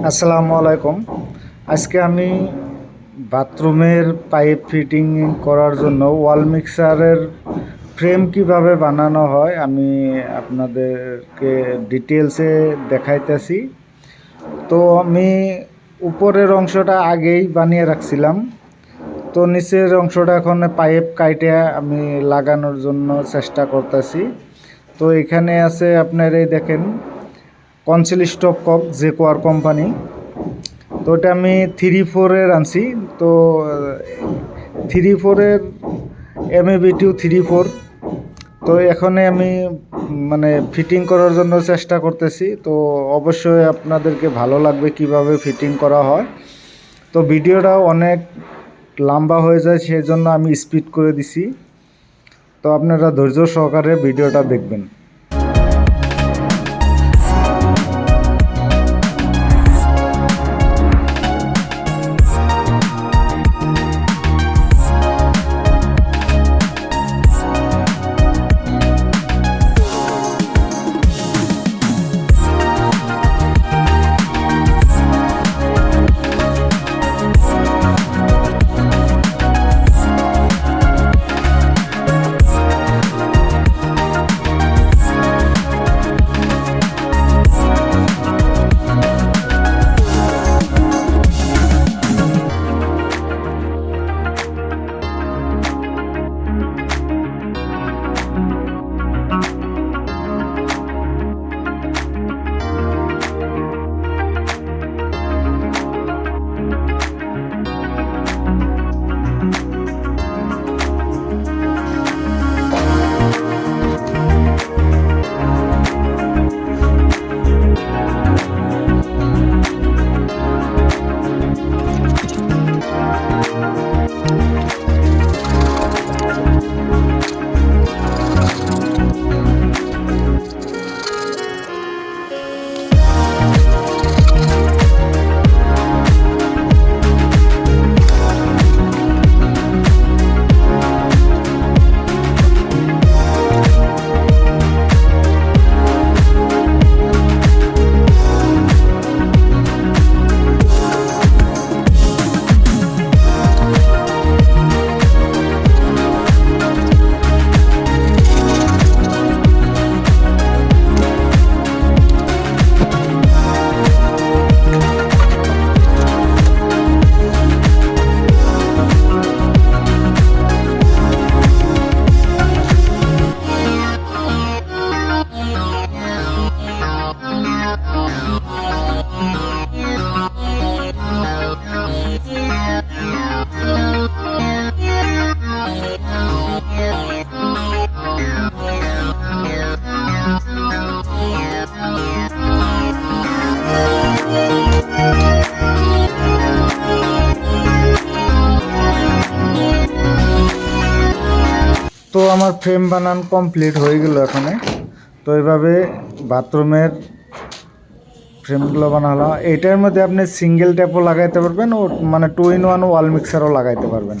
আসসালামু আলাইকুম। আজকে আমি বাথরুমের পাইপ ফিটিং করার জন্য ওয়াল মিক্সারের ফ্রেম কিভাবে বানানো হয় আমি আপনাদেরকে ডিটেলসে দেখাইতেছি। তো আমি উপরের অংশটা আগেই বানিয়ে রাখছিলাম, তো নিচের অংশটা এখন পাইপ কাইটে আমি লাগানোর জন্য চেষ্টা করতেছি। তো এখানে আছে আপনার এই দেখেন কনসিল স্টপ কক জেকোয়ার কোম্পানি। তো এটা আমি 3-4-এর আনছি। তো 3-4-এর MEB2 3-4। তো এখানে আমি ফিটিং করার জন্য চেষ্টা করতেছি। তো অবশ্যই আপনাদেরকে ভালো লাগবে কিভাবে ফিটিং করা হয়। তো ভিডিওটা অনেক লম্বা হয়ে যায়, সেই জন্য আমি স্পিড করে দিছি। তো আপনারা ধৈর্য সহকারে ভিডিওটা দেখবেন। তো আমার ফ্রেম বানান কমপ্লিট হয়ে গেল এখানে। তো এইভাবে বাথরুমের ফ্রেমগুলো বানালো। এইটার মধ্যে আপনি সিঙ্গেল ট্যাপও লাগাইতে পারবেন ও 2-in-1 ওয়াল মিক্সারও লাগাইতে পারবেন।